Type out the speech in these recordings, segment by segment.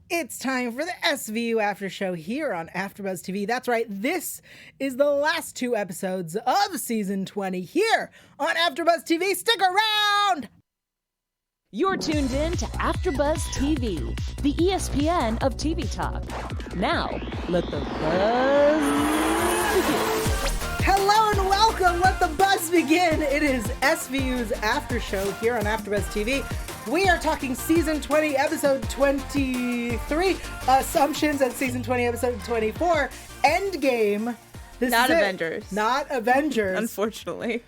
It's time for the SVU After Show here on AfterBuzz TV. That's right, this is the last 2 episodes of Season 20 here on AfterBuzz TV. Stick around! You're tuned in to AfterBuzz TV, the ESPN of TV talk. Now, let the buzz begin. Hello and welcome. Let the buzz begin. It is SVU's After Show here on AfterBuzz TV. We are talking Season 20, Episode 23, Assumptions, and Season 20, Episode 24, Endgame. Not Avengers. Not Avengers. Unfortunately.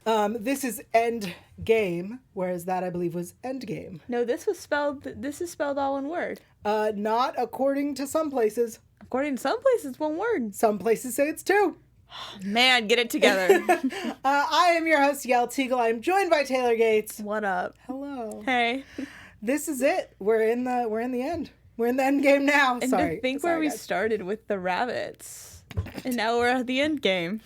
This is Endgame, whereas that, I believe, was Endgame. No, this is spelled all one word. Not according to some places. According to some places, one word. Some places say it's 2. Man, get it together. I am your host, Yael Teagle. I'm joined by Taylor Gates. What up? Hello. Hey. This is it. We're in the end. We're in the end game now. And to think where we started with the rabbits. And now we're at the end game.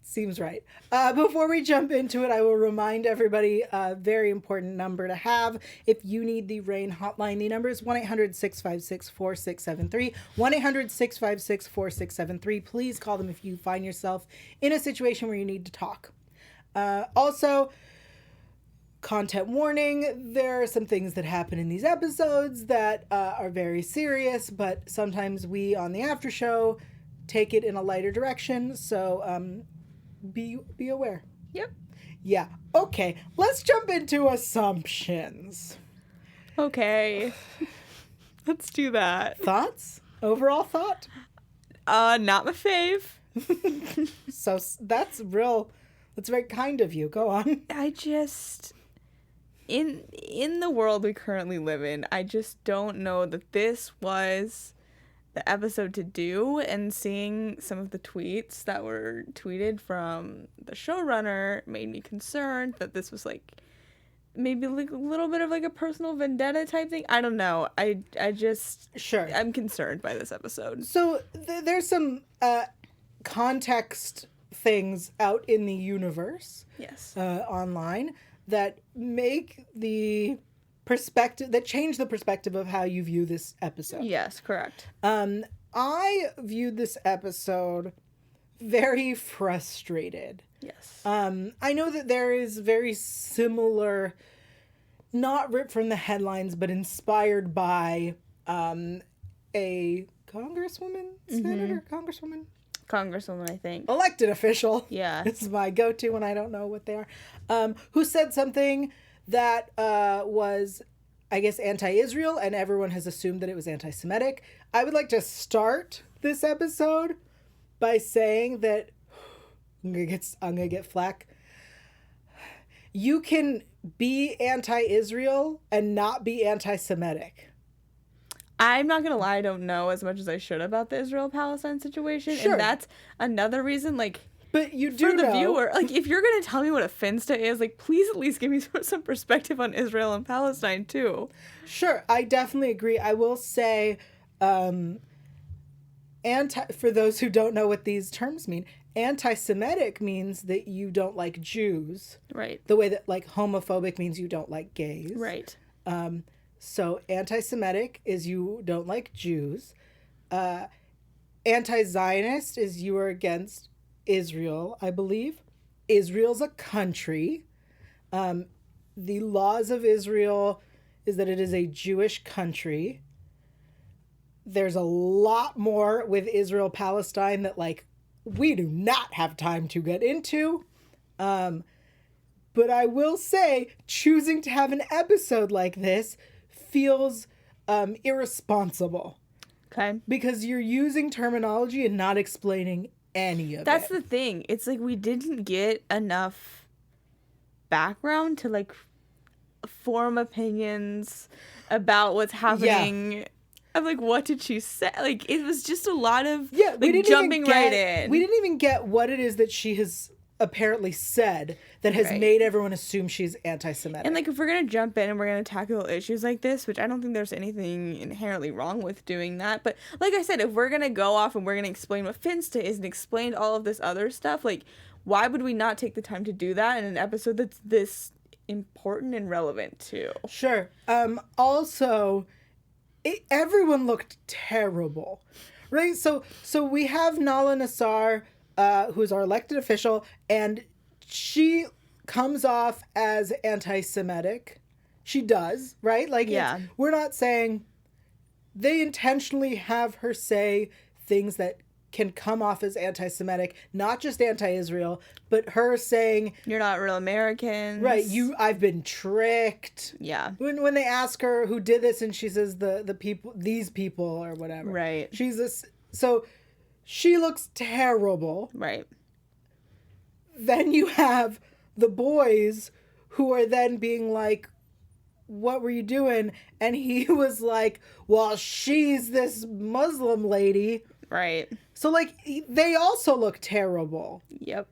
Seems right. Before we jump into it, I will remind everybody a very important number to have. If you need the RAIN hotline, the number is 1-800-656-4673. 1-800-656-4673. Please call them if you find yourself in a situation where you need to talk. Also, content warning. There are some things that happen in these episodes that are very serious, but sometimes we on the after show take it in a lighter direction. So, be aware. Yep. Yeah. Okay. Let's jump into assumptions. Okay. Let's do that. Thoughts? Overall thought? Not my fave. So that's very kind of you. Go on. I just in the world we currently live in, I just don't know that this was the episode to do, and seeing some of the tweets that were tweeted from the showrunner made me concerned that this was like maybe like a little bit of like a personal vendetta type thing. I don't know. I just Sure. I'm concerned by this episode. So there's some context things out in the universe, Yes. online that make the perspective, that change the perspective of how you view this episode. Yes, correct. I viewed this episode very frustrated. Yes. I know that there is very similar, not ripped from the headlines, but inspired by a congresswoman, senator, Congresswoman, I think. elected official. Yeah. It's my go-to when I don't know what they are. Who said something that was, I guess, anti-Israel, and everyone has assumed that it was anti-Semitic. I would like to start this episode by saying that I'm gonna get flack. You can be anti-Israel and not be anti-Semitic. I'm not gonna lie, I don't know as much as I should about the Israel-Palestine situation. Sure. And that's another reason, like, But you do for the know, viewer, like, if you're gonna tell me what a finsta is, like, please at least give me some perspective on Israel and Palestine too. Sure, I definitely agree. I will say, for those who don't know what these terms mean, anti-Semitic means that you don't like Jews. Right. The way that, like, homophobic means you don't like gays. Right. So anti-Semitic is you don't like Jews. Anti-Zionist is you are against Israel, I believe. Israel's a country. The laws of Israel is that it is a Jewish country. There's a lot more with Israel-Palestine that, like, we do not have time to get into. But I will say, choosing to have an episode like this feels irresponsible. Okay. Because you're using terminology and not explaining any of That's it. the thing. It's like we didn't get enough background to, like, form opinions about what's happening. I'm like, what did she say? Like, it was just a lot of jumping right in. We didn't even get what it is that she has apparently said that has made everyone assume she's anti-Semitic. And, like, if we're going to jump in and we're going to tackle issues like this, which I don't think there's anything inherently wrong with doing that. But like I said, if we're going to go off and we're going to explain what Finsta is and explain all of this other stuff, like, why would we not take the time to do that in an episode that's this important and relevant too? Sure. Also, everyone looked terrible, right? So we have Nala Nassar, who's our elected official, and she comes off as anti-Semitic. She does, right? Like, Yeah. we're not saying they intentionally have her say things that can come off as anti-Semitic, not just anti-Israel, but her saying, You're not real Americans. right, I've been tricked. Yeah. When they ask her who did this, and she says the people, these people or whatever. Right. So she looks terrible. Right. Then you have the boys who are then being like, what were you doing? And he was like, well, she's this Muslim lady. Right. So, like, they also look terrible. Yep.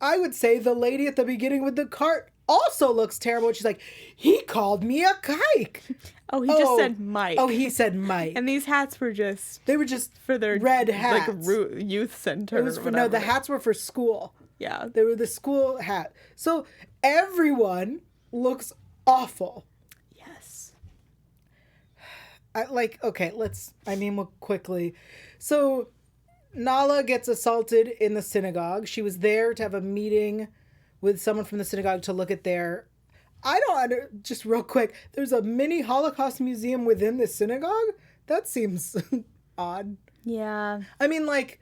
I would say the lady at the beginning with the cart also looks terrible. She's like, he called me a kike. Oh, he just said Mike. Oh, he said Mike. And these hats were just They were just for their red hats. like youth center. It was for, no, the hats were for school. Yeah. They were the school hat. So everyone looks awful. Yes. We'll quickly. So Nala gets assaulted in the synagogue. She was there to have a meeting with someone from the synagogue to look at just real quick, there's a mini Holocaust museum within the synagogue? That seems odd. Yeah. I mean, like,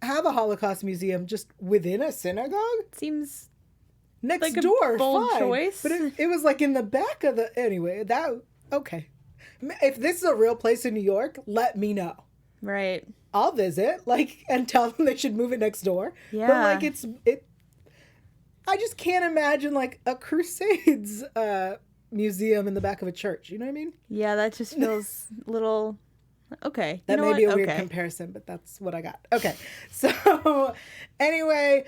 have a Holocaust museum just within a synagogue? Seems Next like a door, bold fine. choice. But it was like in the back of the... Anyway, okay. If this is a real place in New York, let me know. right. I'll visit, and tell them they should move it next door. Yeah. But, I just can't imagine, a Crusades museum in the back of a church. You know what I mean? Yeah, that just feels a little okay. That may be a weird comparison, but that's what I got. Okay. So, anyway,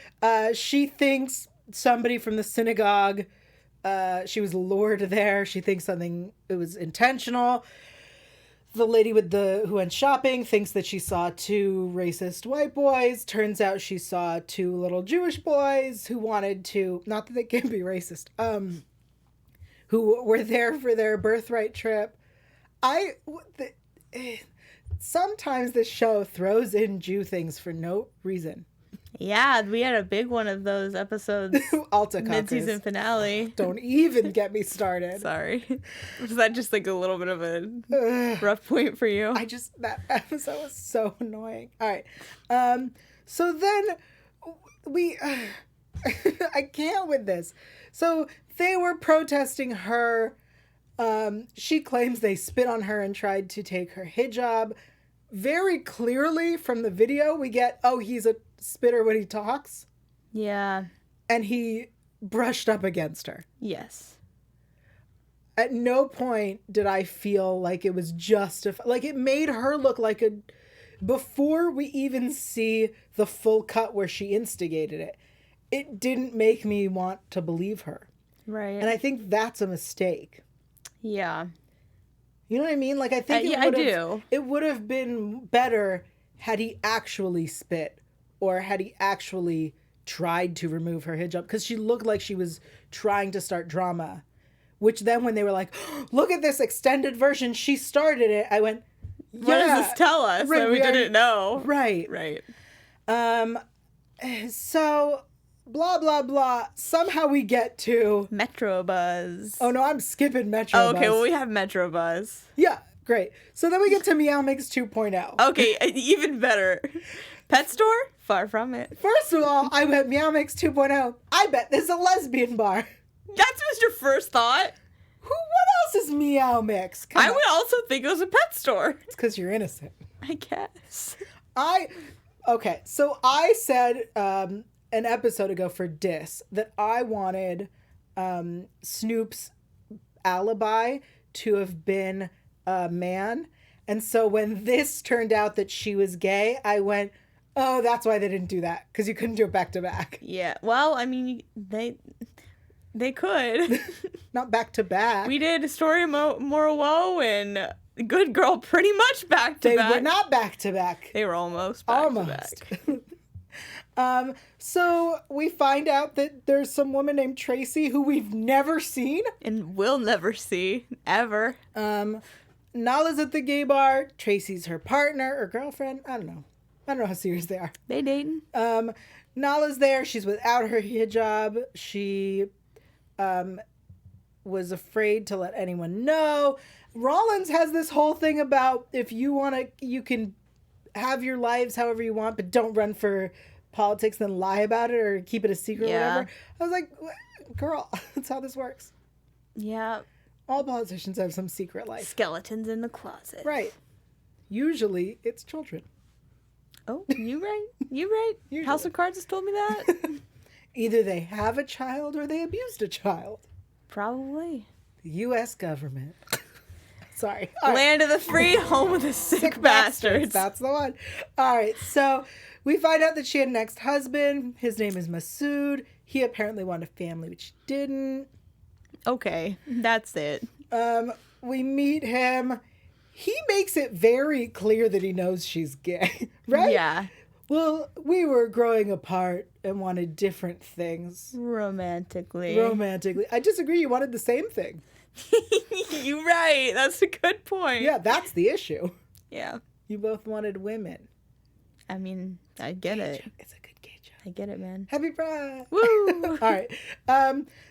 she thinks somebody from the synagogue, she was lured there. She thinks it was intentional. The lady who went shopping thinks that she saw two racist white boys. Turns out she saw two little Jewish boys who wanted to, not that they can be racist, who were there for their birthright trip. Sometimes this show throws in Jew things for no reason. Yeah, we had a big one of those episodes. Alta Mid-season finale. Don't even get me started. Sorry. Was that just a little bit of a rough point for you? That episode was so annoying. All right. So then I can't with this. So they were protesting her. She claims they spit on her and tried to take her hijab. Very clearly from the video, we get, he's a spitter when he talks. Yeah. And he brushed up against her. Yes. At no point did I feel like it was justified. It made her look like before we even see the full cut where she instigated it, it didn't make me want to believe her. Right. And I think that's a mistake. Yeah. You know what I mean? I think it would have been better had he actually spit or had he actually tried to remove her hijab, because she looked like she was trying to start drama, which then when they were like, look at this extended version, she started it, I went, yeah. What does this tell us that we didn't know? Right. Right. So blah, blah, blah. Somehow we get to MetroBuzz. Oh, no, I'm skipping MetroBuzz. Oh, okay, well, we have MetroBuzz. Yeah, great. So then we get to Meow Mix 2.0. Okay, even better. Pet store? Far from it. First of all, I went Meow Mix 2.0. I bet this is a lesbian bar. That was your first thought? What else is Meow Mix? I would also think it was a pet store. It's because you're innocent. I guess. Okay, so I said an episode ago for Dis that I wanted Snoop's alibi to have been a man. And so when this turned out that she was gay, I went, oh, that's why they didn't do that, because you couldn't do it back to back. Yeah, well, I mean, they could. Not back to back. We did Story More Woe and Good Girl pretty much back to back. They were not back to back. They were almost back to back. So we find out that there's some woman named Tracy who we've never seen. And will never see, ever. Nala's at the gay bar. Tracy's her partner or girlfriend. I don't know how serious they are. They dating. Nala's there. She's without her hijab. She was afraid to let anyone know. Rollins has this whole thing about if you want to, you can have your lives however you want, but don't run for politics, then lie about it or keep it a secret or whatever. I was like, girl, that's how this works. Yeah. All politicians have some secret life. Skeletons in the closet. Right. Usually it's children. Oh, you right. You right. Usually. House of Cards has told me that. Either they have a child or they abused a child. Probably. The U.S. government. Sorry. Land of the free, home of the sick bastards. That's the one. All right. So we find out that she had an ex-husband. His name is Masood. He apparently wanted a family, which he didn't. Okay. That's it. We meet him. He makes it very clear that he knows she's gay, right? Yeah. Well, we were growing apart and wanted different things. Romantically. I disagree. You wanted the same thing. You're right. That's a good point. Yeah, that's the issue. Yeah. You both wanted women. I mean, I get it. It's a good gay joke. I get it, man. Happy Pride. Woo! All right.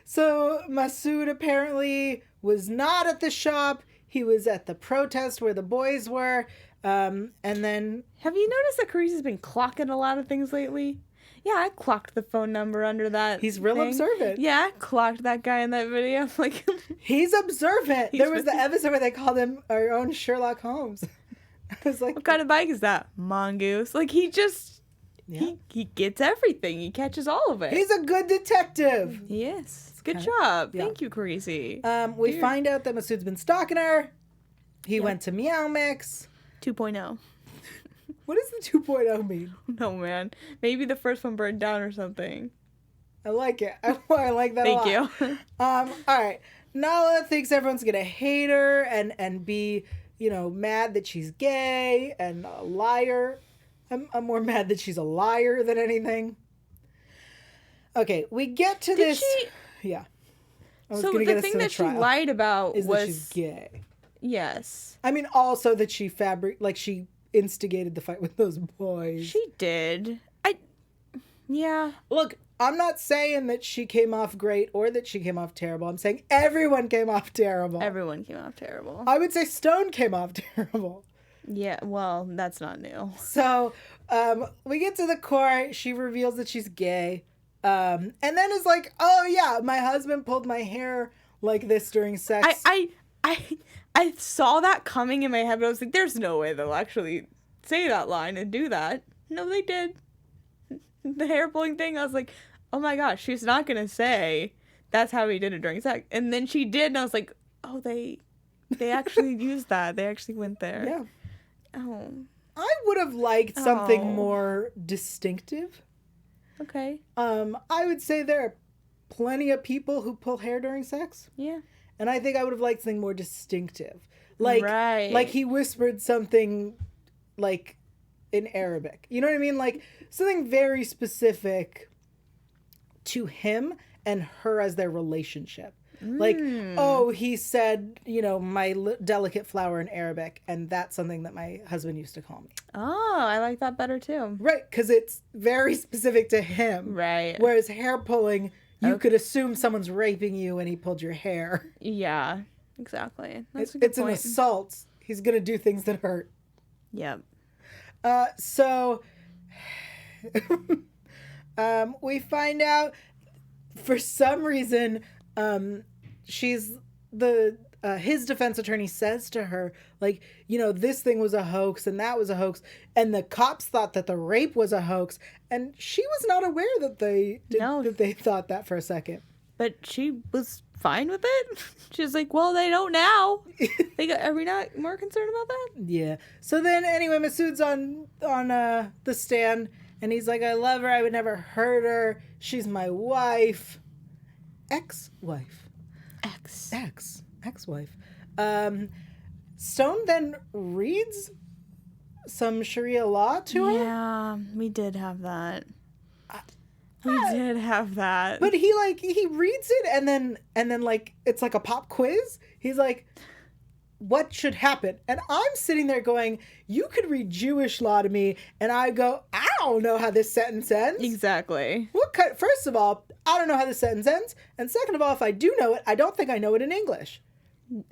So Masood apparently was not at the shop. He was at the protest where the boys were. And then... Have you noticed that Carice has been clocking a lot of things lately? Yeah, I clocked the phone number under that. He's real thing. observant. Yeah, I clocked that guy in that video. Like, he's observant. There was the episode where they called him our own Sherlock Holmes. I was like, what kind of bike is that? Mongoose. Like, he just... Yeah. He gets everything. He catches all of it. He's a good detective. Yes. Good job. Yeah. Thank you, Carice. We find out that Masood's been stalking her. He went to Meow Mix. 2.0. What does the 2.0 mean? No, man. Maybe the first one burned down or something. I like it. I like that a lot. Thank you. All right. Nala thinks everyone's going to hate her and be, mad that she's gay and a liar. I'm more mad that she's a liar than anything. Okay, we get to this. Yeah. So the thing that she lied about was that she's gay. Yes. I mean, also that she she instigated the fight with those boys. She did. Yeah. Look, I'm not saying that she came off great or that she came off terrible. I'm saying everyone came off terrible. Everyone came off terrible. I would say Stone came off terrible. Yeah, well, that's not new. So, we get to the court. She reveals that she's gay. And then is like, oh yeah, my husband pulled my hair like this during sex. I saw that coming in my head, but I was like, there's no way they'll actually say that line and do that. No, they did. The hair pulling thing, I was like, oh my gosh, she's not going to say that's how he did it during sex. And then she did, and I was like, oh, they actually used that. They actually went there. Yeah. Oh. I would have liked something more distinctive. Okay. I would say there are plenty of people who pull hair during sex. Yeah. And I think I would have liked something more distinctive. Like he whispered something like in Arabic. You know what I mean? Like something very specific to him and her as their relationship. Like, oh, he said, my delicate flower in Arabic, and that's something that my husband used to call me. Oh, I like that better too. Right, because it's very specific to him. Right. Whereas hair pulling, you could assume someone's raping you and he pulled your hair. Yeah, exactly. That's a good point. An assault. He's going to do things that hurt. Yep. So we find out for some reason his defense attorney says to her, like, this thing was a hoax and that was a hoax, and the cops thought that the rape was a hoax, and she was not aware that they thought that for a second. But she was fine with it. She was like, well, they don't now. Are we not more concerned about that? Yeah. So then anyway, Masood's on the stand, and he's like, I love her, I would never hurt her, she's my wife. Ex-wife. Ex-wife. Stone then reads some Sharia law to her. Yeah, we did have that. But he reads it and then like it's like a pop quiz. He's like, what should happen. And I'm sitting there going, you could read Jewish law to me, and I go, I don't know how this sentence ends. Exactly. First of all, I don't know how this sentence ends. And second of all, if I do know it, I don't think I know it in English.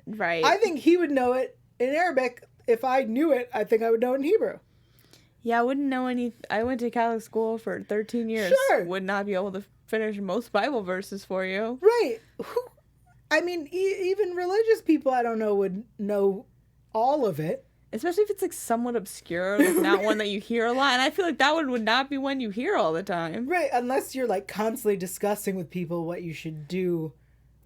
Right. I think he would know it in Arabic. If I knew it, I think I would know it in Hebrew. Yeah, I wouldn't know any. I went to Catholic school for 13 years. Sure. Would not be able to finish most Bible verses for you. Right. I mean, even religious people, I don't know, would know all of it. Especially if it's like somewhat obscure, like not one that you hear a lot. And I feel like that would not be one you hear all the time. Right, unless you're like constantly discussing with people what you should do.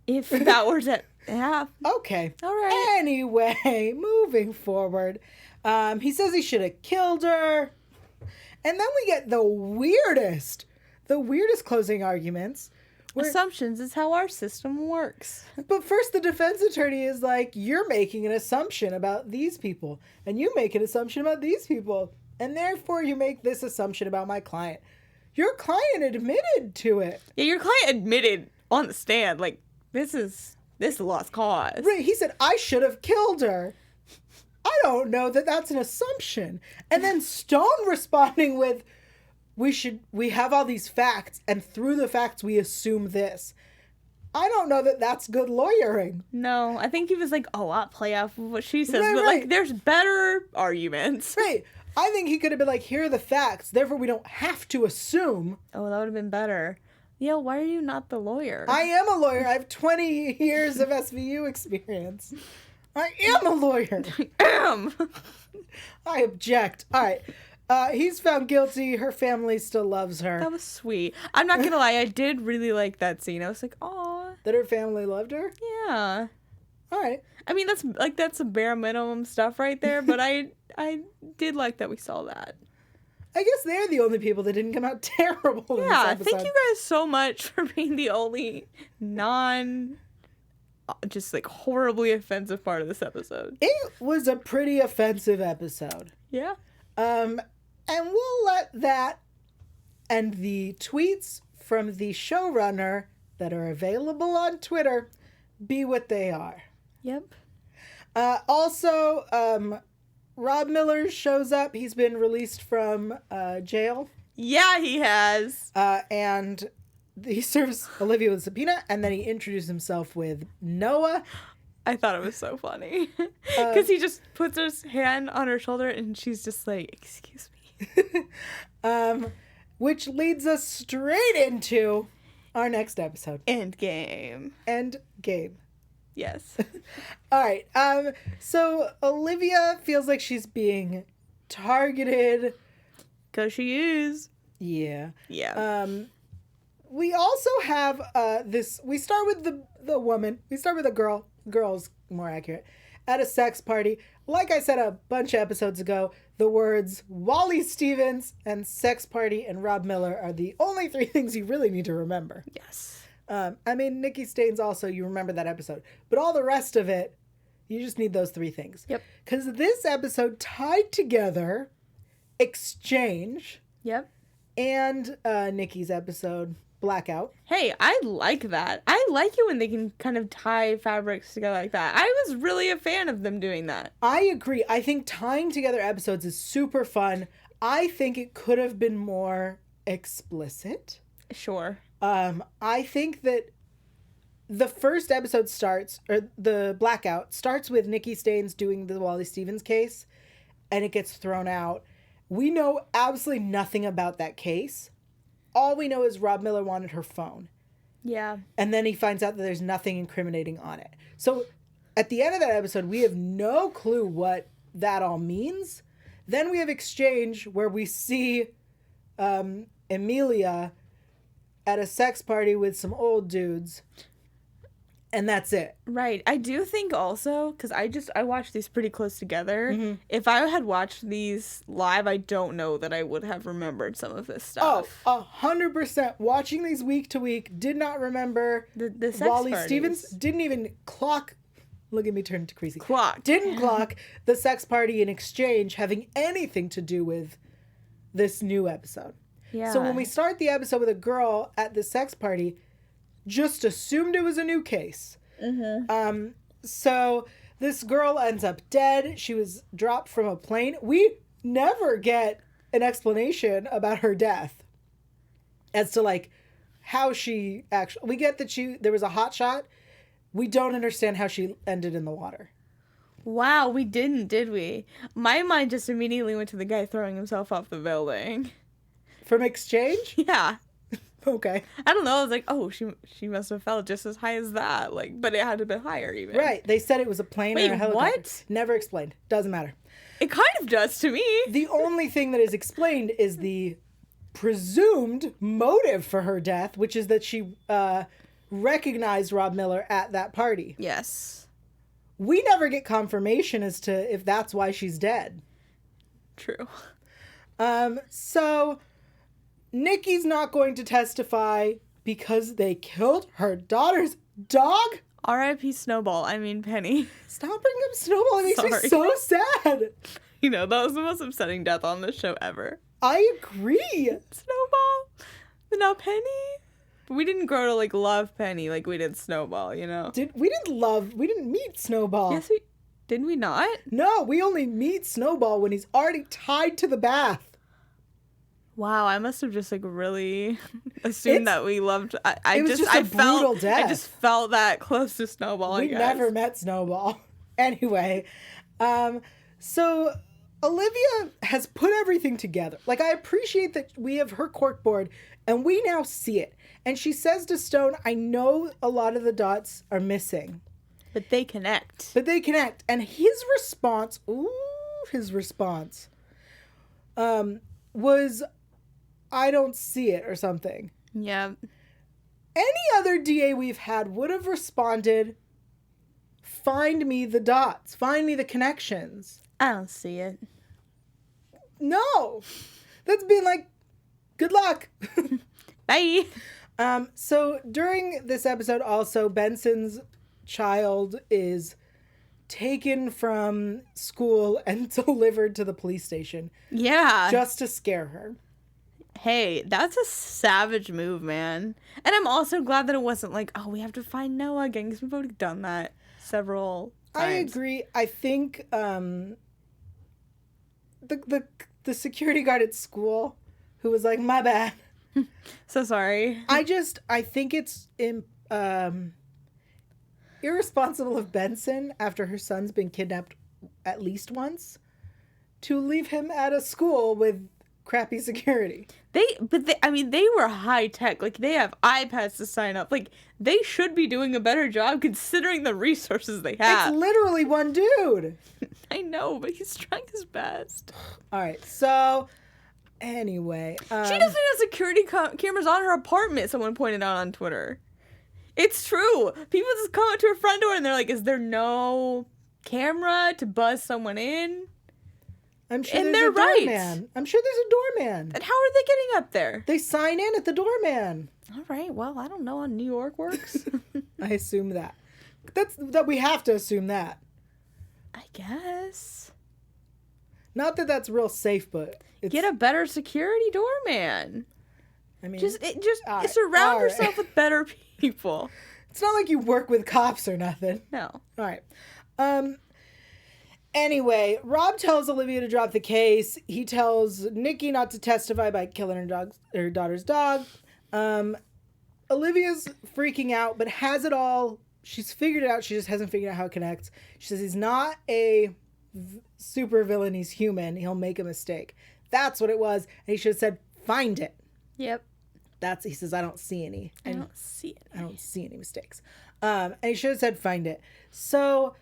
If that were to, yeah. Okay. All right. Anyway, moving forward. He says he should have killed her. And then we get the weirdest closing arguments. Assumptions is how our system works. But first, the defense attorney is like, you're making an assumption about these people, and you make an assumption about these people, and therefore you make this assumption about my client. Your client admitted to it. Yeah, your client admitted on the stand, like, this is a lost cause. Right, he said, I should have killed her. I don't know that that's an assumption. And then Stone responding with, we have all these facts, and through the facts we assume this. I don't know that that's good lawyering. No, I think he was like, oh, I'll play off of what she says, Right, but right. like, there's better arguments. Right. I think he could have been like, here are the facts, therefore we don't have to assume. Oh, that would have been better. Yeah, why are you not the lawyer? I am a lawyer. I have 20 years of SVU experience. I am a lawyer. I object. All right. He's found guilty. Her family still loves her. That was sweet. I'm not gonna lie, I did really like that scene. I was like, aw. That her family loved her? Yeah. All right. I mean, that's a bare minimum stuff right there, but I did like that we saw that. I guess they're the only people that didn't come out terrible in this Yeah, episode. thank you guys so much for being the only just like horribly offensive part of this episode. It was a pretty offensive episode. Yeah. And we'll let that and the tweets from the showrunner that are available on Twitter be what they are. Yep. Also, Rob Miller shows up. He's been released from jail. Yeah, he has. And he serves Olivia with a subpoena, and then he introduced himself with Noah. I thought it was so funny. Because he just puts his hand on her shoulder, and she's just like, excuse me. Which leads us straight into our next episode. Endgame. Endgame. Yes. All right. So Olivia feels like she's being targeted. Because she is. Yeah. Yeah. We also have this. We start with the woman. We start with a girl. Girl's more accurate. At a sex party. Like I said a bunch of episodes ago, the words Wally Stevens and sex party and Rob Miller are the only three things you really need to remember. Yes. I mean, Nikki Staines also, you remember that episode. But all the rest of it, you just need those three things. Yep. Because this episode tied together Exchange. Yep. And Nikki's episode, Blackout. Hey, I like that. I like it when they can kind of tie fabrics together like that. I was really a fan of them doing that. I agree. I think tying together episodes is super fun. I think it could have been more explicit. Sure. I think that the first episode starts, or the Blackout starts with Nikki Staines doing the Wally Stevens case, and it gets thrown out. We know absolutely nothing about that case. All we know is Rob Miller wanted her phone. Yeah. And then he finds out that there's nothing incriminating on it. So at the end of that episode, we have no clue what that all means. Then we have Exchange, where we see Emilia at a sex party with some old dudes. And that's it. Right. I do think also, because I watched these pretty close together. Mm-hmm. If I had watched these live, I don't know that I would have remembered some of this stuff. Oh, 100%. Watching these week to week, did not remember the sex Wally parties. Stevens. Didn't even clock. Look at me turn to crazy. Clock. Didn't clock the sex party in Exchange having anything to do with this new episode. Yeah. So when we start the episode with a girl at the sex party, just assumed it was a new case. Mm-hmm. So This girl ends up dead. She was dropped from a plane. We never get an explanation about her death as to like how she actually. We get that there was a hot shot. We don't understand how she ended in the water. Wow, we didn't, did we? My mind just immediately went to the guy throwing himself off the building. From exchange? Yeah. Okay. I don't know. I was like, oh, she must have fell just as high as that. Like, but it had to have been higher even. Right. They said it was a plane Wait, or a helicopter. what? Never explained. Doesn't matter. It kind of does to me. The only thing that is explained is the presumed motive for her death, which is that she recognized Rob Miller at that party. Yes. We never get confirmation as to if that's why she's dead. True. So Nikki's not going to testify because they killed her daughter's dog? R.I.P. Snowball. I mean, Penny. Stop bringing up Snowball. It makes me Sorry. so sad. You know, that was the most upsetting death on the show ever. I agree. Snowball. But now Penny. But we didn't grow to, like, love Penny like we did Snowball, you know? We didn't meet Snowball. Yes, didn't we not? No, we only meet Snowball when he's already tied to the bath. Wow, I must have just, like, really assumed that we loved... It was just a brutal death. I just felt that close to Snowball, I We guess. never met Snowball. Anyway, so Olivia has put everything together. Like, I appreciate that we have her corkboard, and we now see it. And she says to Stone, I know a lot of the dots are missing. But they connect. And his response, was, I don't see it, or something. Yeah. Any other DA we've had would have responded, find me the dots, find me the connections. I don't see it. No. That's being like, good luck. Bye. So during this episode also, Benson's child is taken from school and delivered to the police station. Yeah. Just to scare her. Hey, that's a savage move, man. And I'm also glad that it wasn't like, oh, we have to find Noah again, because we've already done that several times. I agree. I think the security guard at school who was like, my bad. So sorry. I think it's irresponsible of Benson, after her son's been kidnapped at least once, to leave him at a school with crappy security. They were high tech. Like, they have iPads to sign up. Like, they should be doing a better job considering the resources they have. It's literally one dude. I know, but he's trying his best. All right, so anyway, She doesn't have security cameras on her apartment, someone pointed out on Twitter. It's true. People just come up to her front door and they're like, is there no camera to buzz someone in? I'm sure And there's they're a right. doorman. I'm sure there's a doorman. And how are they getting up there? They sign in at the doorman. All right, well, I don't know how New York works. I assume that. That we have to assume that. I guess. Not that that's real safe, but it's, Get a better security doorman. I mean, Surround all yourself with better people. It's not like you work with cops or nothing. No. All right. Anyway, Rob tells Olivia to drop the case. He tells Nikki not to testify by killing her daughter's dog. Olivia's freaking out, but has it all. She's figured it out. She just hasn't figured out how it connects. She says he's not a super villain. He's human. He'll make a mistake. That's what it was. And he should have said, find it. Yep. He says, I don't see any. I don't see any mistakes. And he should have said, find it. So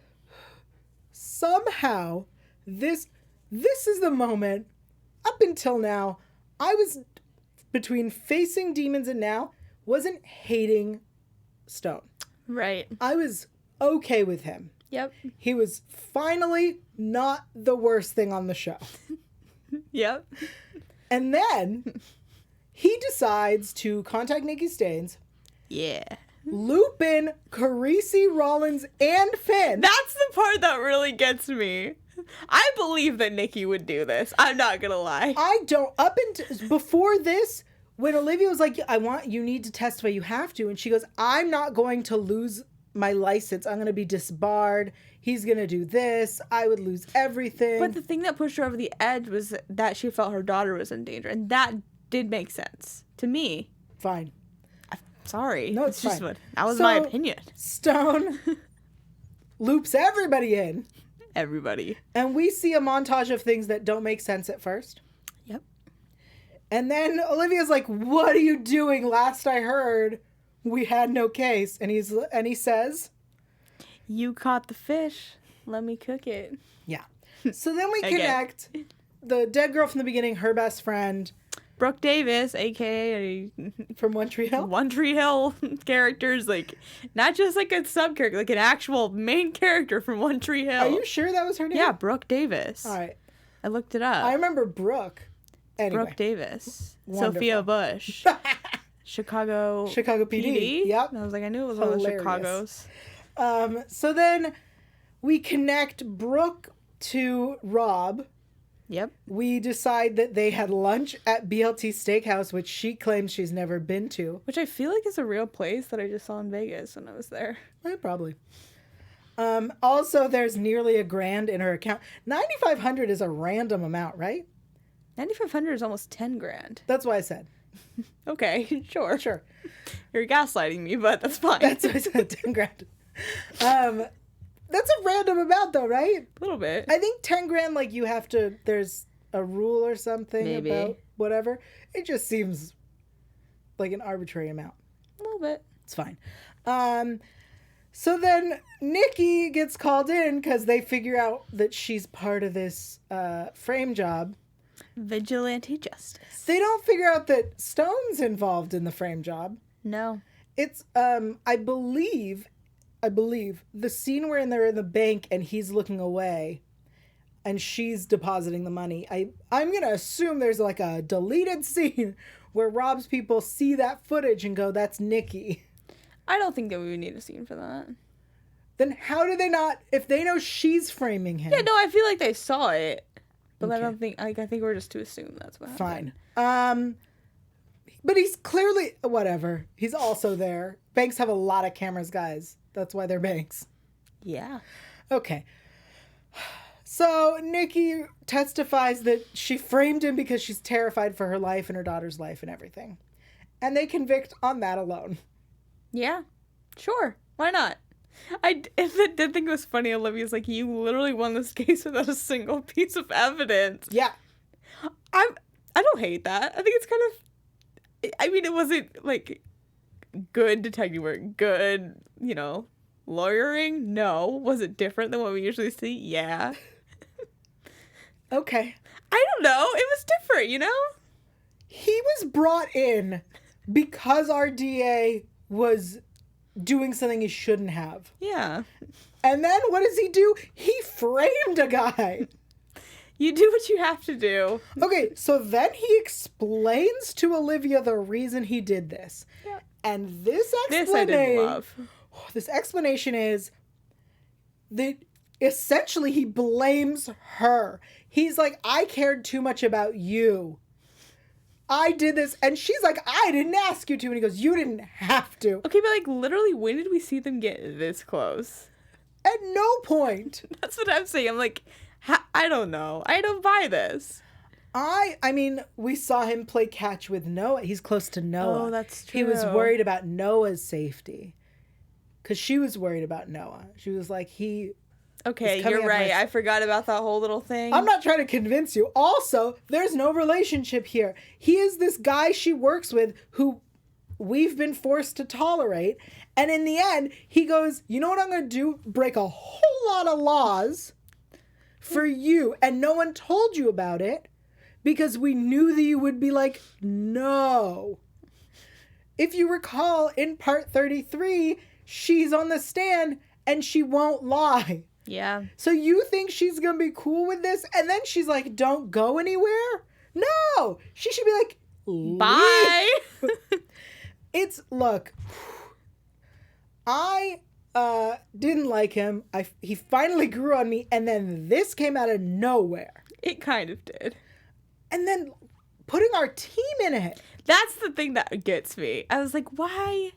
somehow this is the moment. Up until now, I was, between facing demons and now, wasn't hating Stone. Right. I was okay with him. Yep. He was finally not the worst thing on the show. Yep. And then he decides to contact Nikki Staines, Yeah. loop in Carisi, Rollins, and Finn. That's the part that really gets me. I believe that Nikki would do this. I'm not gonna lie. I don't. Up until before this, when Olivia was like, you need to testify, you have to. And she goes, I'm not going to lose my license. I'm going to be disbarred. He's going to do this. I would lose everything. But the thing that pushed her over the edge was that she felt her daughter was in danger. And that did make sense to me. Fine. Sorry. No, it's just fine. That was my opinion. Stone loops everybody in. Everybody. And we see a montage of things that don't make sense at first. Yep. And then Olivia's like, what are you doing? Last I heard, we had no case. And he says, you caught the fish. Let me cook it. yeah. So then we connect the dead girl from the beginning, her best friend. Brooke Davis, a.k.a. From One Tree Hill? One Tree Hill characters, like, not just like a sub-character, like an actual main character from One Tree Hill. Are you sure that was her name? Yeah, Brooke Davis. All right. I looked it up. I remember Brooke. Anyway. Brooke Davis. Wonderful. Sophia Bush. Chicago PD. Yep. And I was like, I knew it was one of the Chicagos. So then we connect Brooke to Rob. Yep. We decide that they had lunch at BLT Steakhouse, which she claims she's never been to. Which I feel like is a real place that I just saw in Vegas when I was there. Probably. Also, there's nearly $1,000 in her account. $9,500 is a random amount, right? 9,500 is almost 10 grand. That's what I said. Okay, sure. Sure. You're gaslighting me, but that's fine. That's what I said, 10 grand. That's a random amount, though, right? A little bit. I think 10 grand, like, you have to, there's a rule or something Maybe. about whatever. It just seems like an arbitrary amount. A little bit. It's fine. So then Nikki gets called in because they figure out that she's part of this frame job. Vigilante justice. They don't figure out that Stone's involved in the frame job. No. It's, I believe the scene where they're in the bank and he's looking away and she's depositing the money. I'm going to assume there's like a deleted scene where Rob's people see that footage and go, that's Nikki. I don't think that we would need a scene for that. Then how do they not, if they know she's framing him? Yeah, no, I feel like they saw it. But Okay. I don't think, like, I think we're just to assume that's what happened. Fine. But he's clearly, whatever. He's also there. Banks have a lot of cameras, guys. That's why they're banks. Yeah. Okay. So Nikki testifies that she framed him because she's terrified for her life and her daughter's life and everything. And they convict on that alone. Yeah. Sure. Why not? I did think it was funny. Olivia's like, you literally won this case without a single piece of evidence. Yeah. I don't hate that. I think it's kind of, I mean, it wasn't like good detective work, good, lawyering. No. Was it different than what we usually see? Yeah. Okay. I don't know. It was different, He was brought in because our DA was doing something he shouldn't have. Yeah. And then what does he do? He framed a guy. You do what you have to do. Okay, so then he explains to Olivia the reason he did this. Yeah. And this This I didn't love. This explanation is that essentially he blames her. He's like, I cared too much about you. I did this. And she's like, I didn't ask you to. And he goes, you didn't have to. Okay, but like literally, when did we see them get this close? At no point. That's what I'm saying. I'm like, I don't know. I don't buy this. I mean, we saw him play catch with Noah. He's close to Noah. Oh, that's true. He was worried about Noah's safety. Because she was worried about Noah. She was like, Okay, coming you're up right. with- I forgot about that whole little thing. I'm not trying to convince you. Also, there's no relationship here. He is this guy she works with who we've been forced to tolerate. And in the end, he goes, you know what I'm going to do? Break a whole lot of laws for you. And no one told you about it because we knew that you would be like, no. If you recall, in part 33, she's on the stand and she won't lie. Yeah. So you think she's going to be cool with this? And then she's like, don't go anywhere? No. She should be like, Bye. Look, I didn't like him. He finally grew on me. And then this came out of nowhere. It kind of did. And then putting our team in it. That's the thing that gets me. I was like, why?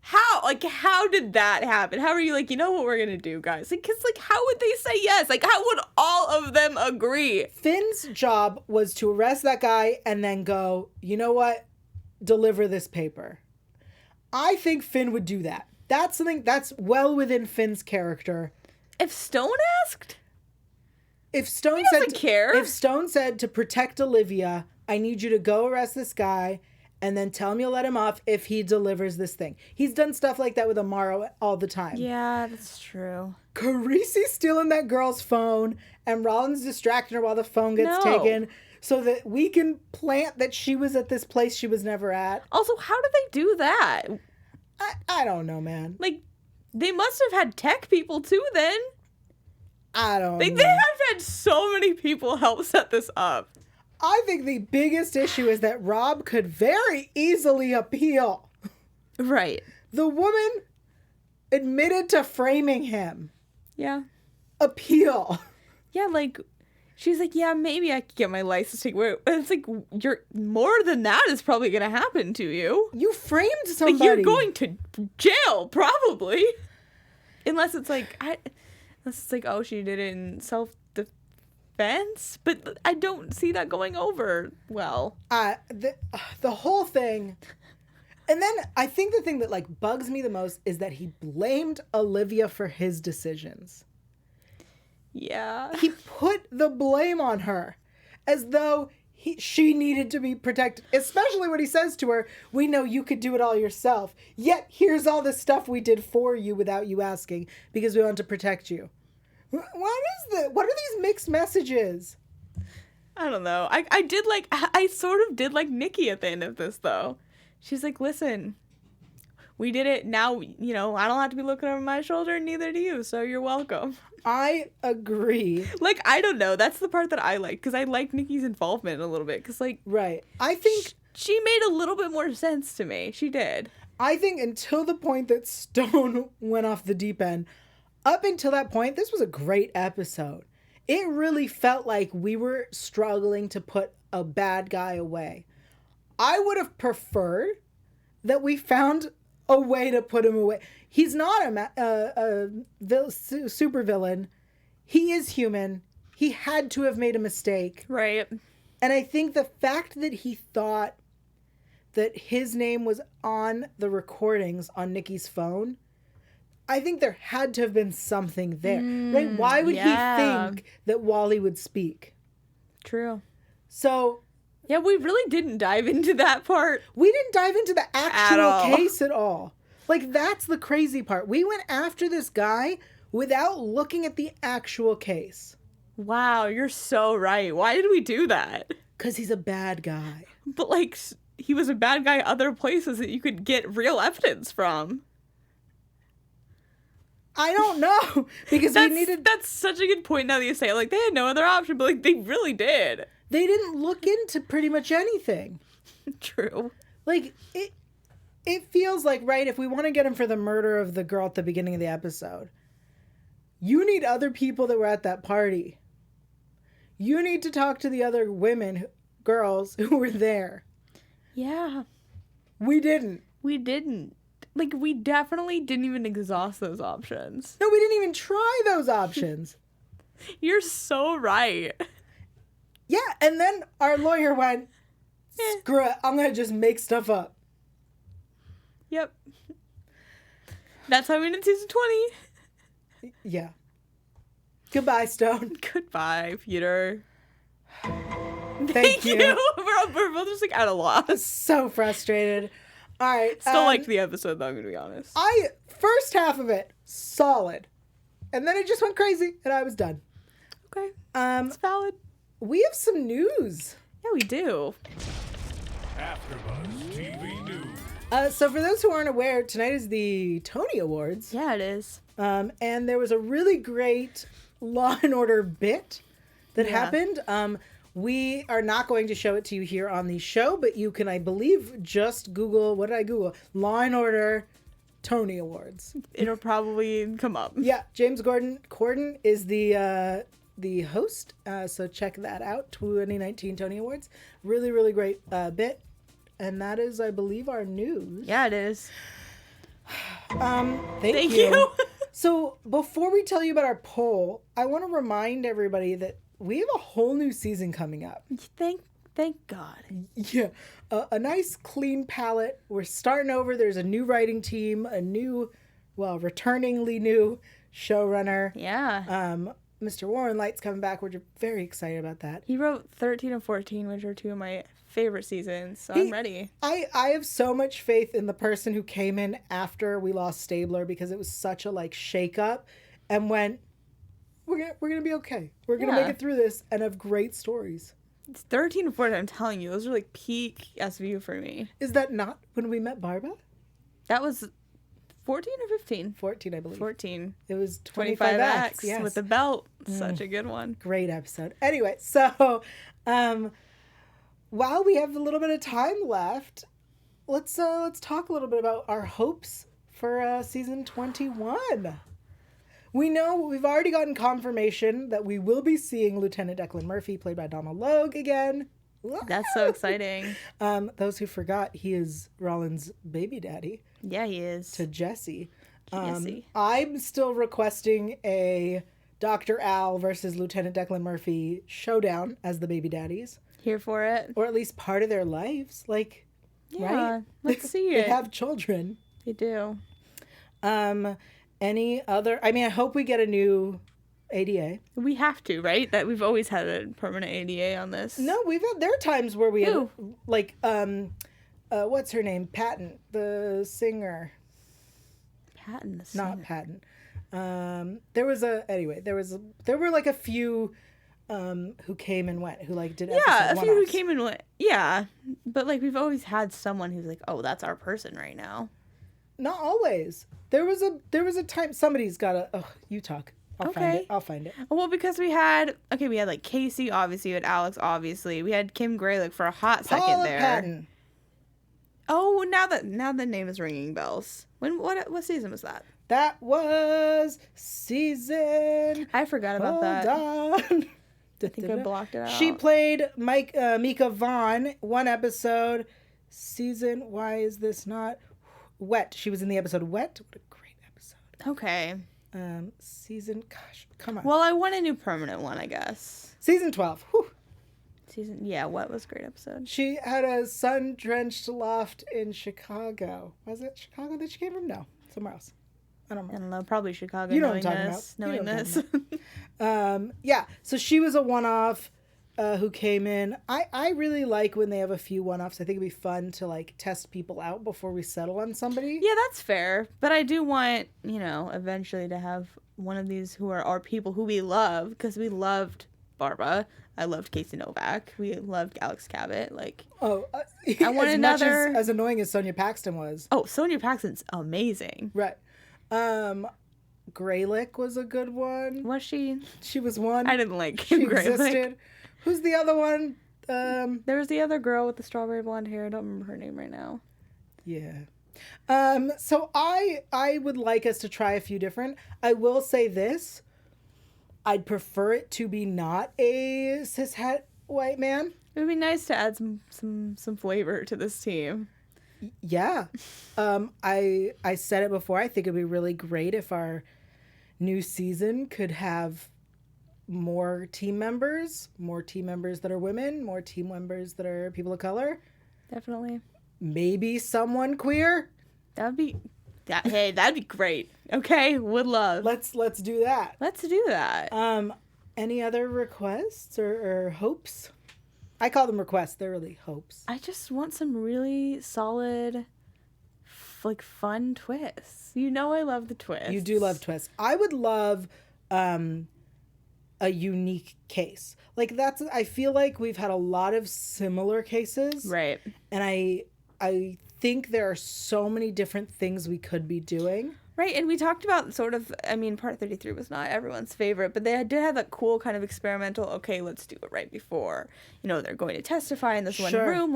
How? Like, how did that happen? How are you like, you know what we're gonna do, guys? Like, cause like, how would they say yes? Like, how would all of them agree? Finn's job was to arrest that guy and then go, you know what? Deliver this paper. I think Finn would do that. That's something that's well within Finn's character. If Stone asked? If Stone doesn't care. If Stone said to protect Olivia, I need you to go arrest this guy and then tell him you'll let him off if he delivers this thing. He's done stuff like that with Amaro all the time. Yeah, that's true. Carisi's stealing that girl's phone and Rollins distracting her while the phone gets taken so that we can plant that she was at this place she was never at. Also, how did they do that? I don't know, man. Like, they must have had tech people too then. I don't know. They have had so many people help set this up. I think the biggest issue is that Rob could very easily appeal. Right. The woman admitted to framing him. Yeah. Appeal. Yeah, like, she's like, yeah, maybe I could get my license taken away. But it's like, you're more than that is probably going to happen to you. You framed somebody. Like, you're going to jail, probably. Unless it's like, oh, she did it in self-defense. But I don't see that going over well. The whole thing. And then I think the thing that like bugs me the most is that he blamed Olivia for his decisions. Yeah. He put the blame on her as though she needed to be protected, especially when he says to her, we know you could do it all yourself, yet here's all this stuff we did for you without you asking because we want to protect you. What are these mixed messages? I don't know. I sort of did like Nikki at the end of this though. She's like, listen, we did it. Now, you know, I don't have to be looking over my shoulder, neither do you. So you're welcome. I agree. Like, I don't know. That's the part that I like. Because I like Nikki's involvement a little bit. Because, like... Right. I think... She made a little bit more sense to me. She did. I think until the point that Stone went off the deep end, up until that point, this was a great episode. It really felt like we were struggling to put a bad guy away. I would have preferred that we found a way to put him away. He's not a supervillain. He is human. He had to have made a mistake. Right. And I think the fact that he thought that his name was on the recordings on Nikki's phone, I think there had to have been something there. Right? Why would he think that Wally would speak? True. So... Yeah, we really didn't dive into that part. We didn't dive into the actual case at all. Like, that's the crazy part. We went after this guy without looking at the actual case. Wow, you're so right. Why did we do that? Because he's a bad guy. But, like, he was a bad guy other places that you could get real evidence from. I don't know. Because That's such a good point now that you say it. Like, they had no other option, but, like, they really did. They didn't look into pretty much anything. True. Like, it feels like, right, if we want to get him for the murder of the girl at the beginning of the episode, you need other people that were at that party. You need to talk to the other girls who were there. Yeah. We didn't. Like, we definitely didn't even exhaust those options. No, we didn't even try those options. You're so right. Yeah, and then our lawyer went, screw it, I'm going to just make stuff up. Yep. That's how we ended season 20. Yeah. Goodbye, Stone. Goodbye, Peter. Thank you. We're both just, like, at a loss. So frustrated. All right. Still liked the episode, though, I'm going to be honest. First half of it, solid. And then it just went crazy, and I was done. Okay. It's valid. We have some news. Yeah, we do. AfterBuzz TV News. So for those who aren't aware, tonight is the Tony Awards. Yeah, it is. And there was a really great Law and Order bit that happened. We are not going to show it to you here on the show, but you can, I believe, just Google, what did I Google? Law and Order Tony Awards. It'll probably come up. Yeah, James Corden is the host, so check that out. 2019 Tony Awards. Really, really great bit. And that is, I believe, our news. Yeah, it is. Thank you. So before we tell you about our poll, I want to remind everybody that we have a whole new season coming up. Thank God. Yeah, a nice clean palette. We're starting over. There's a new writing team, a new, returningly new showrunner. Yeah. Mr. Warren Light's coming back. We're very excited about that. He wrote 13 and 14, which are two of my favorite seasons, so I'm ready. I have so much faith in the person who came in after we lost Stabler, because it was such a shake up, and went, we're gonna be okay. We're gonna make it through this and have great stories. It's 13 and 14, I'm telling you, those are like peak SVU for me. Is that not when we met Barbara? That was 14 or 15? 14, I believe. 14. It was 25X, yes. With the belt. Such a good one. Great episode. Anyway, so while we have a little bit of time left, let's talk a little bit about our hopes for season 21. We know we've already gotten confirmation that we will be seeing Lieutenant Declan Murphy, played by Donald Logue, again. That's so exciting. Those who forgot, he is Rollins' baby daddy. Yeah, he is. To Jesse. Jesse. I'm still requesting a Dr. Al versus Lieutenant Declan Murphy showdown as the baby daddies. Here for it. Or at least part of their lives. Right? Let's see They it. have children. They do. Any other... I mean, I hope we get a new ADA. We have to, right? That we've always had a permanent ADA on this. No, there are times where we had, what's her name? Patton, the singer. Patton, the singer. Not Patton. There were a few who came and went, who did episode Yeah, a few who one-offs. came and went. Yeah, but we've always had someone who's like, oh, that's our person right now. Not always. There was a time somebody's got a. Oh, you talk. I'll find it. Well, because we had Casey, obviously. We had Alex, obviously. We had Kim Graylick for a hot second Paula there. Patton. Oh, now the name is ringing bells. What season was that? That was season. I forgot about that. Hold on. I think I blocked it out. She played Mika Vaughn, one episode. Season. Why is this not Wet? She was in the episode Wet. What a great episode. Okay. Season. Gosh, come on. Well, I want a new permanent one, I guess. Season 12. Whew. Wet was a great episode. She had a sun-drenched loft in Chicago. Was it Chicago that she came from? No, somewhere else. I don't know. Probably Chicago. You know what I'm talking about. Yeah, so she was a one-off who came in. I really like when they have a few one-offs. I think it'd be fun to test people out before we settle on somebody. Yeah, that's fair. But I do want, eventually to have one of these who are our people who we love, because we loved Barbara. I loved Casey Novak. We loved Alex Cabot. I want another. As annoying as Sonia Paxton was. Oh, Sonia Paxton's amazing. Right. Graylick was a good one. Was she? She was one. I didn't like Kim Graylick. Existed. Who's the other one? There was the other girl with the strawberry blonde hair. I don't remember her name right now. Yeah. So I would like us to try a few different. I will say this. I'd prefer it to be not a cishet white man. It would be nice to add some flavor to this team. Yeah. I said it before. I think it'd be really great if our new season could have more team members that are women, more team members that are people of color. Definitely. Maybe someone queer. That'd be great. Okay, would love. Let's do that. Let's do that. Any other requests or hopes? I call them requests. They're really hopes. I just want some really solid, fun twists. I love the twists. You do love twists. I would love a unique case. I feel like we've had a lot of similar cases. Right. And I think there are so many different things we could be doing. Right, and we talked about Part 33 was not everyone's favorite, but they did have that cool kind of experimental, okay, let's do it right before, they're going to testify in this one room,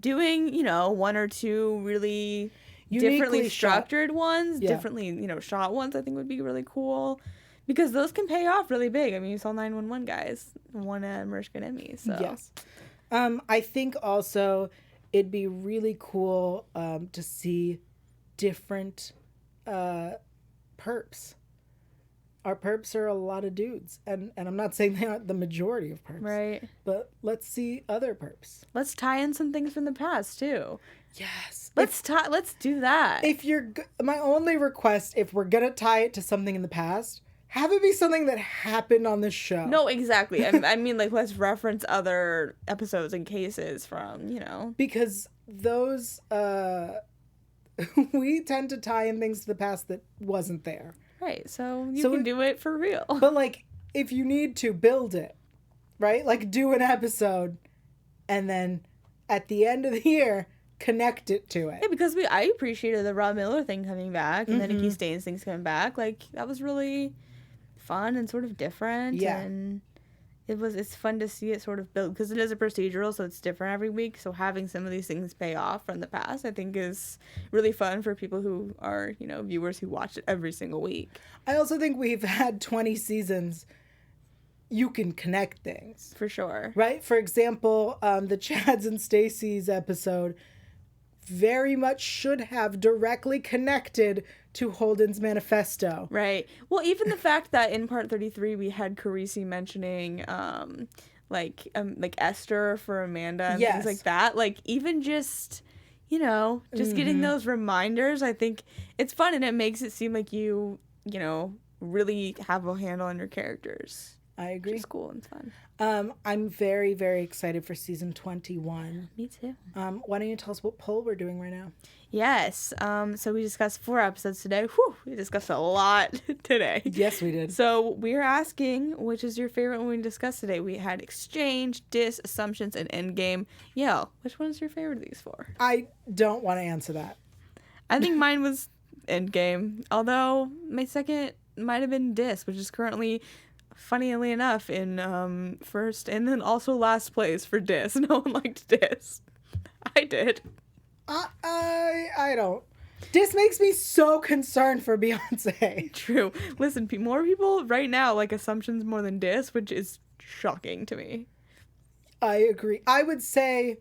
doing, one or two really differently structured ones, differently, shot ones, I think would be really cool. Because those can pay off really big. I mean, you saw 911 guys won a American Emmy, so. Yes. I think also it'd be really cool to see different perps. Our perps are a lot of dudes, and I'm not saying they aren't the majority of perps, Right. but let's see other perps. Let's tie in some things from the past too. Yes. Let's do that. If you're my only request, if we're gonna tie it to something in the past, have it be something that happened on this show. No, exactly. I mean, like, let's reference other episodes and cases from, Because those we tend to tie in things to the past that wasn't there. Right, so you can do it for real. But, like, if you need to, build it, right? Like, do an episode, and then at the end of the year, connect it to it. Yeah, because I appreciated the Rob Miller thing coming back, and then Nikki Staines things coming back. Like, that was really fun and sort of different. Yeah. And it's fun to see it sort of build, because it is a procedural, so it's different every week. So having some of these things pay off from the past, I think, is really fun for people who are, viewers who watch it every single week. I also think we've had 20 seasons. You can connect things. For sure. Right? For example, the Chads and Stacy's episode very much should have directly connected to Holden's manifesto. Right. Well, even the fact that in part 33 we had Carisi mentioning like Esther for Amanda and things like that. Like, even just getting those reminders, I think it's fun, and it makes it seem like you really have a handle on your characters. I agree. It's cool and fun. I'm very, very excited for season 21. Me too. Why don't you tell us what poll we're doing right now? Yes. So we discussed 4 episodes today. Whew, we discussed a lot today. Yes, we did. So we're asking, which is your favorite one we discussed today? We had Exchange, Dis, Assumptions, and Endgame. Yeah, which one is your favorite of these 4? I don't want to answer that. I think mine was Endgame, although my second might have been Dis, which is currently, funnily enough, in first and then also last place for Dis. No one liked Dis. I did. I don't. This makes me so concerned for Beyonce. True. Listen, more people right now like Assumptions more than Dis, which is shocking to me. I agree. I would say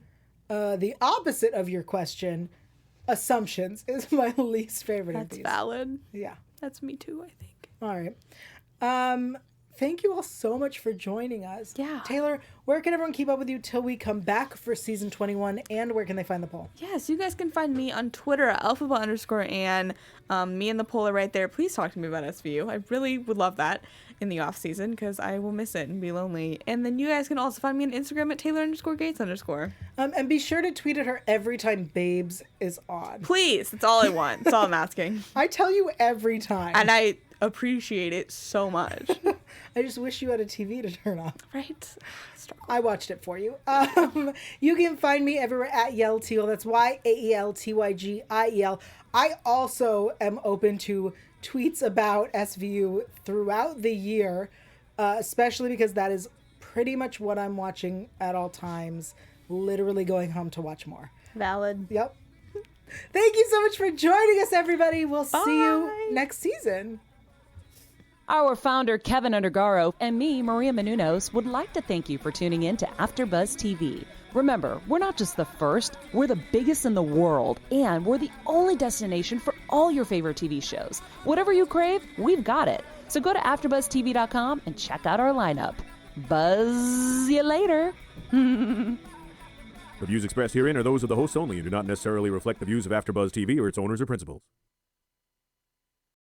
the opposite of your question. Assumptions is my least favorite of these. That's valid. Yeah. That's me too, I think. All right. Thank you all so much for joining us. Yeah. Taylor, where can everyone keep up with you till we come back for season 21, and where can they find the poll? Yes, you guys can find me on Twitter at alphaba_Ann. Me and the poll are right there. Please talk to me about SVU. I really would love that in the off season, because I will miss it and be lonely. And then you guys can also find me on Instagram at Taylor_Gates_. And be sure to tweet at her every time Babes is on. Please, that's all I want. That's all I'm asking. I tell you every time. And I appreciate it so much. I just wish you had a TV to turn off. Right? I watched it for you. You can find me everywhere at YaelTygiel. That's YaelTygiel. I also am open to tweets about SVU throughout the year, especially because that is pretty much what I'm watching at all times. Literally going home to watch more. Valid. Yep. Thank you so much for joining us, everybody. We'll see you next season. Our founder, Kevin Undergaro, and me, Maria Menounos, would like to thank you for tuning in to AfterBuzz TV. Remember, we're not just the first, we're the biggest in the world, and we're the only destination for all your favorite TV shows. Whatever you crave, we've got it. So go to AfterBuzzTV.com and check out our lineup. Buzz you later. The views expressed herein are those of the hosts only and do not necessarily reflect the views of AfterBuzz TV or its owners or principals.